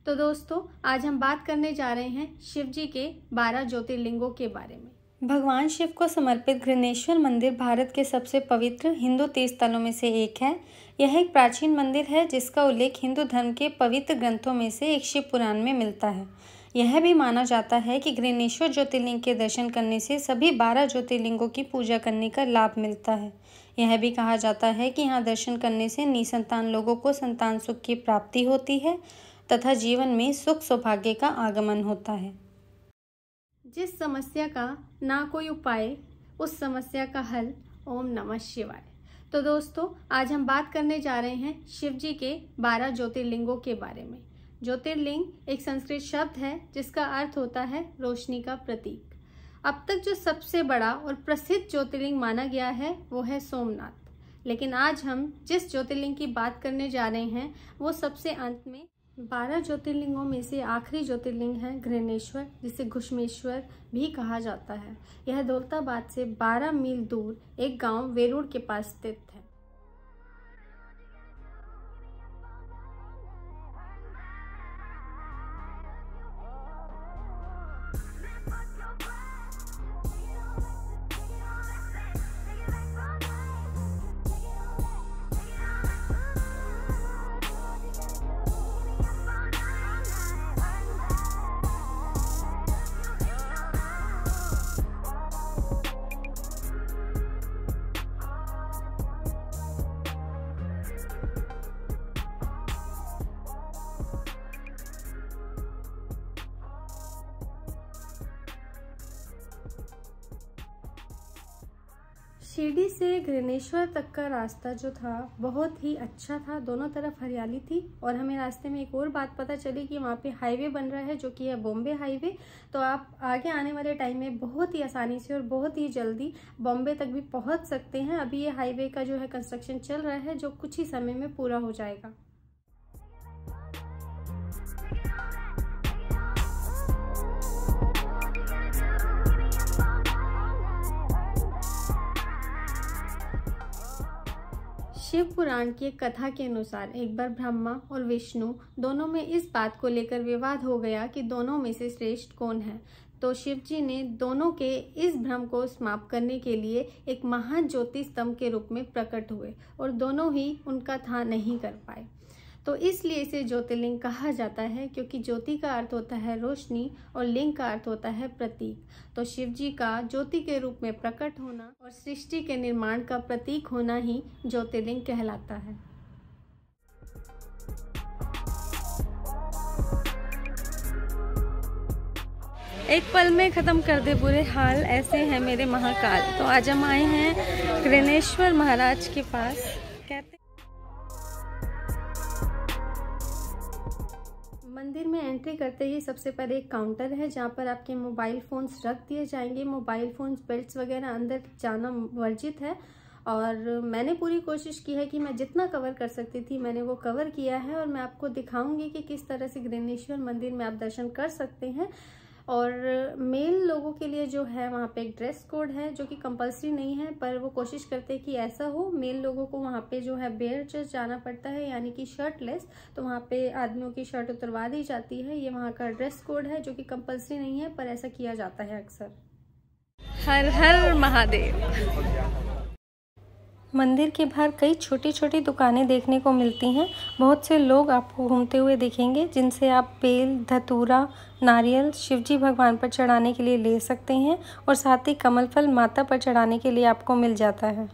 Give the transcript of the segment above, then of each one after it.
तो दोस्तों आज हम बात करने जा रहे हैं शिव जी के 12 ज्योतिर्लिंगों के बारे में। भगवान शिव को समर्पित घृणेश्वर मंदिर भारत के सबसे पवित्र हिंदू तीर्थ स्थलों में से एक है। यह एक प्राचीन मंदिर है जिसका उल्लेख हिंदू धर्म के पवित्र ग्रंथों में से एक शिव पुराण में मिलता है। यह भी माना जाता है कि घृणेश्वर ज्योतिर्लिंग के दर्शन करने से सभी 12 ज्योतिर्लिंगों की पूजा करने का लाभ मिलता है। यह भी कहा जाता है कि यहाँ दर्शन करने से निसंतान लोगों को संतान सुख की प्राप्ति होती है तथा जीवन में सुख सौभाग्य का आगमन होता है। जिस समस्या का ना कोई उपाय, उस समस्या का हल ओम नमः शिवाय। तो दोस्तों आज हम बात करने जा रहे हैं शिव जी के 12 ज्योतिर्लिंगों के बारे में। ज्योतिर्लिंग एक संस्कृत शब्द है जिसका अर्थ होता है रोशनी का प्रतीक। अब तक जो सबसे बड़ा और प्रसिद्ध ज्योतिर्लिंग माना गया है वो है सोमनाथ, लेकिन आज हम जिस ज्योतिर्लिंग की बात करने जा रहे हैं वो सबसे अंत में 12 ज्योतिर्लिंगों में से आखिरी ज्योतिर्लिंग है घृणेश्वर, जिसे घुश्मेश्वर भी कहा जाता है। यह दौलताबाद से 12 मील दूर एक गांव वेरूड़ के पास स्थित है। शिरडी से घृणेश्वर तक का रास्ता जो था बहुत ही अच्छा था, दोनों तरफ हरियाली थी। और हमें रास्ते में एक और बात पता चली कि वहाँ पे हाईवे बन रहा है जो कि है बॉम्बे हाईवे। तो आप आगे आने वाले टाइम में बहुत ही आसानी से और बहुत ही जल्दी बॉम्बे तक भी पहुँच सकते हैं। अभी ये हाईवे का जो है कंस्ट्रक्शन चल रहा है जो कुछ ही समय में पूरा हो जाएगा। शिव पुराण की एक कथा के अनुसार एक बार ब्रह्मा और विष्णु दोनों में इस बात को लेकर विवाद हो गया कि दोनों में से श्रेष्ठ कौन है। तो शिव जी ने दोनों के इस भ्रम को समाप्त करने के लिए एक महान ज्योति स्तंभ के रूप में प्रकट हुए और दोनों ही उनका था नहीं कर पाए। तो इसलिए इसे ज्योतिर्लिंग कहा जाता है, क्योंकि ज्योति का अर्थ होता है रोशनी और लिंग का अर्थ होता है प्रतीक। तो शिव जी का ज्योति के रूप में प्रकट होना और सृष्टि के निर्माण का प्रतीक होना ही ज्योतिर्लिंग कहलाता है। एक पल में खत्म कर दे बुरे हाल, ऐसे हैं मेरे महाकाल। तो आज हम आए हैं घृणेश्वर महाराज के पास। कहते मंदिर में एंट्री करते ही सबसे पहले एक काउंटर है जहाँ पर आपके मोबाइल फ़ोन्स रख दिए जाएंगे। मोबाइल फ़ोन्स, बेल्ट्स वगैरह अंदर जाना वर्जित है। और मैंने पूरी कोशिश की है कि मैं जितना कवर कर सकती थी मैंने वो कवर किया है। और मैं आपको दिखाऊंगी कि किस तरह से घृणेश्वर मंदिर में आप दर्शन कर सकते हैं। और मेल लोगों के लिए जो है वहाँ पे एक ड्रेस कोड है जो कि कंपलसरी नहीं है, पर वो कोशिश करते हैं कि ऐसा हो। मेल लोगों को वहाँ पे जो है बेयर चेस्ट जाना पड़ता है, यानी कि शर्टलेस। तो वहाँ पे आदमियों की शर्ट उतरवा दी जाती है। ये वहाँ का ड्रेस कोड है जो कि कंपलसरी नहीं है, पर ऐसा किया जाता है अक्सर। हर हर महादेव। मंदिर के बाहर कई छोटी छोटी दुकानें देखने को मिलती हैं। बहुत से लोग आपको घूमते हुए दिखेंगे जिनसे आप बेल, धतूरा, नारियल शिवजी भगवान पर चढ़ाने के लिए ले सकते हैं और साथ ही कमल फल माता पर चढ़ाने के लिए आपको मिल जाता है।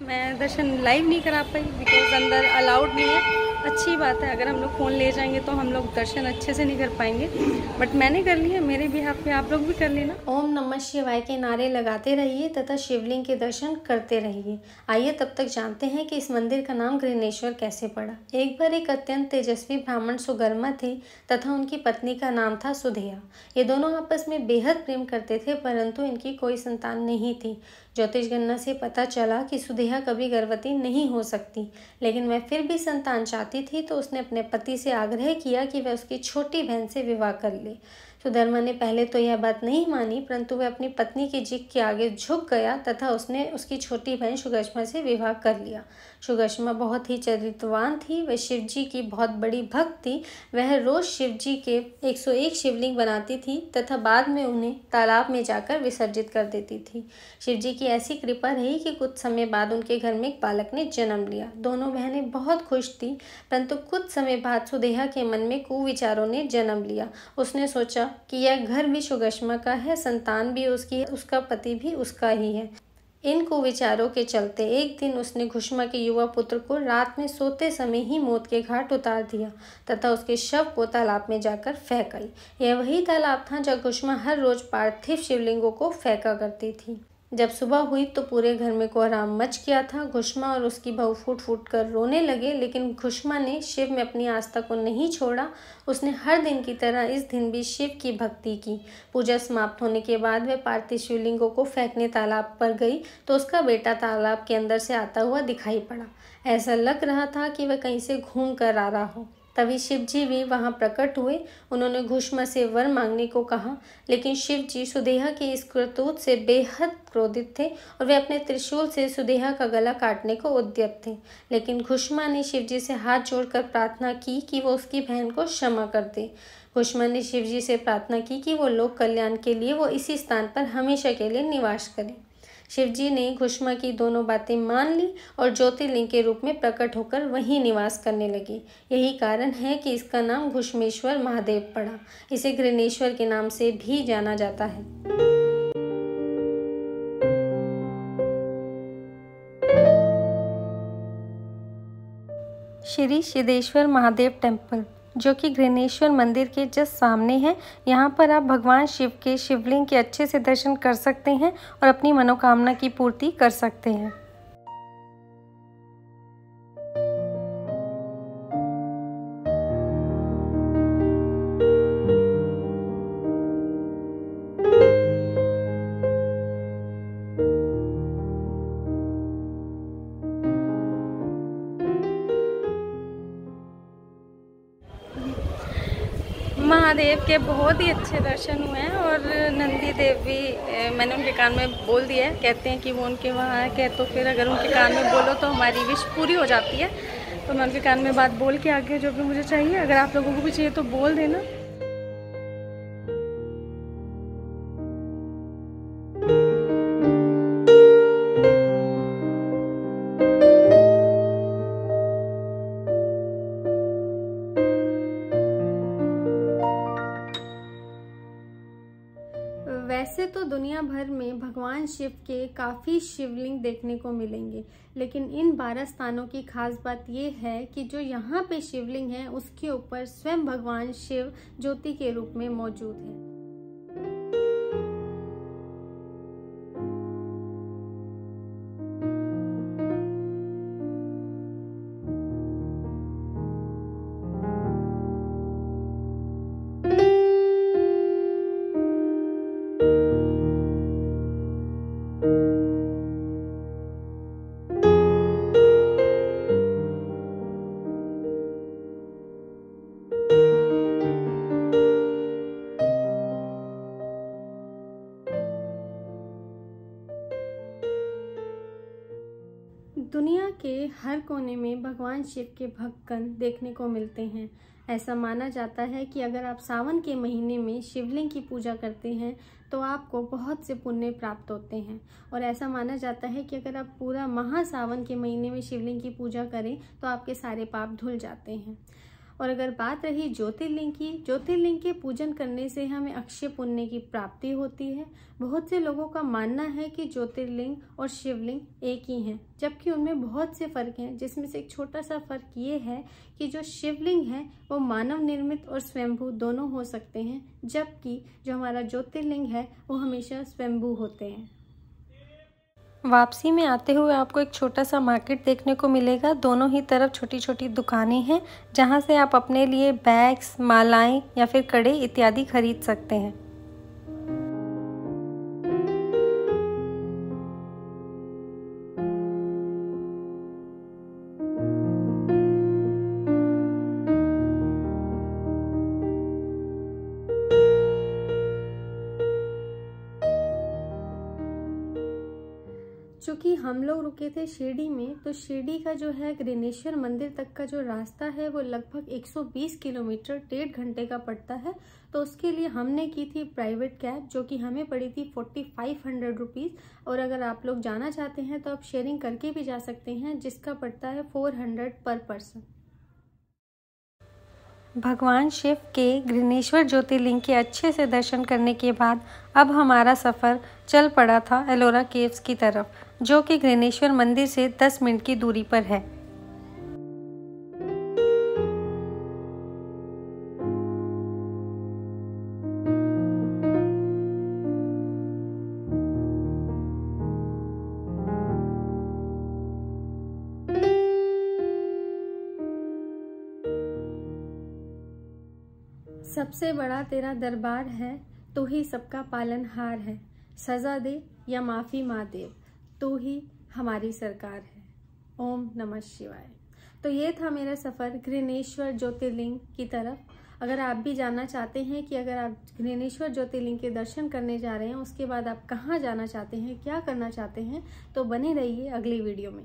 मैं दर्शन लाइव नहीं करा पाई बिकॉज अंदर अलाउड नहीं है। अच्छी बात है, अगर हम लोग फ़ोन ले जाएंगे तो हम लोग दर्शन अच्छे से नहीं कर पाएंगे, बट मैंने कर लिया। मेरे बिहाफ पे आप लोग भी कर लेना। ओम नमः शिवाय के नारे लगाते रहिए तथा शिवलिंग के दर्शन करते रहिए। आइए तब तक जानते हैं कि इस मंदिर का नाम घृणेश्वर कैसे पड़ा। एक बार एक अत्यंत तेजस्वी ब्राह्मण सुगर्मा थे तथा उनकी पत्नी का नाम था सुधेया। ये दोनों आपस में बेहद प्रेम करते थे, परंतु इनकी कोई संतान नहीं थी। ज्योतिष गणना से पता चला कि सुदेहा कभी गर्भवती नहीं हो सकती, लेकिन वह फिर भी संतान चाहती थी, तो उसने अपने पति से आग्रह किया कि वह उसकी छोटी बहन से विवाह कर ले। सुधर्मा ने पहले तो यह बात नहीं मानी, परंतु वह अपनी पत्नी की जिद के आगे झुक गया तथा उसने उसकी छोटी बहन सुगश्मा से विवाह कर लिया। सुगश्मा बहुत ही चरित्रवान थी, वह शिवजी की बहुत बड़ी भक्त थी। वह रोज शिवजी के 101 शिवलिंग बनाती थी तथा बाद में उन्हें तालाब में जाकर विसर्जित कर देती थी। शिवजी की ऐसी कृपा रही कि कुछ समय बाद उनके घर में एक बालक ने जन्म लिया। दोनों बहनें बहुत खुश थीं, परंतु कुछ समय बाद सुदेहा के मन में कुविचारों ने जन्म लिया। उसने सोचा कि यह घर भी सुगश्मा का है, संतान भी उसकी है, उसका पति भी उसका ही है। इन कुविचारों के चलते एक दिन उसने घुश्मा के युवा पुत्र को रात में सोते समय ही मौत के घाट उतार दिया तथा उसके शव को तालाब में जाकर फेंक आई। यह वही तालाब था जहाँ घुश्मा हर रोज पार्थिव शिवलिंगों को फेंका करती थी। जब सुबह हुई तो पूरे घर में कोहराम मच गया था। घुश्मा और उसकी बहू फूट फूट कर रोने लगे, लेकिन घुश्मा ने शिव में अपनी आस्था को नहीं छोड़ा। उसने हर दिन की तरह इस दिन भी शिव की भक्ति की। पूजा समाप्त होने के बाद वह पार्थिव शिवलिंगों को फेंकने तालाब पर गई तो उसका बेटा तालाब के अंदर से आता हुआ दिखाई पड़ा। ऐसा लग रहा था कि वह कहीं से घूम कर आ रहा हो। तभी शिवजी भी वहां प्रकट हुए। उन्होंने घुश्मा से वर मांगने को कहा, लेकिन शिवजी सुदेहा की इस करतूत से बेहद क्रोधित थे और वे अपने त्रिशूल से सुदेहा का गला काटने को उद्यत थे। लेकिन घुश्मा ने शिवजी से हाथ जोड़कर प्रार्थना की कि वो उसकी बहन को क्षमा कर दे। घुश्मा ने शिवजी से प्रार्थना की कि वो लोक कल्याण के लिए वो इसी स्थान पर हमेशा के लिए निवास करें। शिवजी ने घुश्मा की दोनों बातें मान ली और ज्योतिर्लिंग के रूप में प्रकट होकर वहीं निवास करने लगे। यही कारण है कि इसका नाम घुश्मेश्वर महादेव पड़ा। इसे घृणेश्वर के नाम से भी जाना जाता है। श्री सिद्धेश्वर महादेव टेम्पल, जो कि घृणेश्वर मंदिर के जस्ट सामने है। यहाँ पर आप भगवान शिव के शिवलिंग के अच्छे से दर्शन कर सकते हैं और अपनी मनोकामना की पूर्ति कर सकते हैं। महादेव के बहुत ही अच्छे दर्शन हुए हैं और नंदी देव भी मैंने उनके कान में बोल दिया है। कहते हैं कि वो उनके वहाँ है, तो फिर अगर उनके कान में बोलो तो हमारी विश पूरी हो जाती है। तो मैं उनके कान में बात बोल के आगे जो भी मुझे चाहिए, अगर आप लोगों को भी चाहिए तो बोल देना। वैसे तो दुनिया भर में भगवान शिव के काफ़ी शिवलिंग देखने को मिलेंगे, लेकिन इन 12 स्थानों की खास बात यह है कि जो यहाँ पे शिवलिंग है उसके ऊपर स्वयं भगवान शिव ज्योति के रूप में मौजूद है। दुनिया के हर कोने में भगवान शिव के भक्तगण देखने को मिलते हैं। ऐसा माना जाता है कि अगर आप सावन के महीने में शिवलिंग की पूजा करते हैं तो आपको बहुत से पुण्य प्राप्त होते हैं, और ऐसा माना जाता है कि अगर आप पूरा महासावन के महीने में शिवलिंग की पूजा करें तो आपके सारे पाप धुल जाते हैं। और अगर बात रही ज्योतिर्लिंग की, ज्योतिर्लिंग के पूजन करने से हमें अक्षय पुण्य की प्राप्ति होती है। बहुत से लोगों का मानना है कि ज्योतिर्लिंग और शिवलिंग एक ही हैं, जबकि उनमें बहुत से फर्क हैं, जिसमें से एक छोटा सा फर्क ये है कि जो शिवलिंग है वो मानव निर्मित और स्वयंभू दोनों हो सकते हैं, जबकि जो हमारा ज्योतिर्लिंग है वो हमेशा स्वयंभू होते हैं। वापसी में आते हुए आपको एक छोटा सा मार्केट देखने को मिलेगा। दोनों ही तरफ छोटी छोटी दुकानें हैं जहां से आप अपने लिए बैग्स, मालाएं या फिर कड़े इत्यादि खरीद सकते हैं। हम लोग रुके थे शिरडी में, तो शिरडी का जो है ग्रिनेश्वर मंदिर तक का जो रास्ता है वो लगभग 120 किलोमीटर 1.5 घंटे का पड़ता है। तो उसके लिए हमने की थी प्राइवेट कैब, जो कि हमें पड़ी थी 4500 रुपीज़। और अगर आप लोग जाना चाहते हैं तो आप शेयरिंग करके भी जा सकते हैं, जिसका पड़ता है 400 पर पर्सन। भगवान शिव के ग्रिनेश्वर ज्योतिर्लिंग के अच्छे से दर्शन करने के बाद अब हमारा सफ़र चल पड़ा था एलोरा केव्स की तरफ, जो कि ग्रिनेश्वर मंदिर से 10 मिनट की दूरी पर है। सबसे बड़ा तेरा दरबार है, तू ही सबका पालनहार है। सजा दे या माफ़ी माँ देव, तू ही हमारी सरकार है। ओम नमः शिवाय। तो ये था मेरा सफ़र ग्रिनेश्वर ज्योतिर्लिंग की तरफ। अगर आप भी जानना चाहते हैं कि अगर आप ग्रिनेश्वर ज्योतिर्लिंग के दर्शन करने जा रहे हैं, उसके बाद आप कहाँ जाना चाहते हैं, क्या करना चाहते हैं, तो बने रहिए अगली वीडियो में।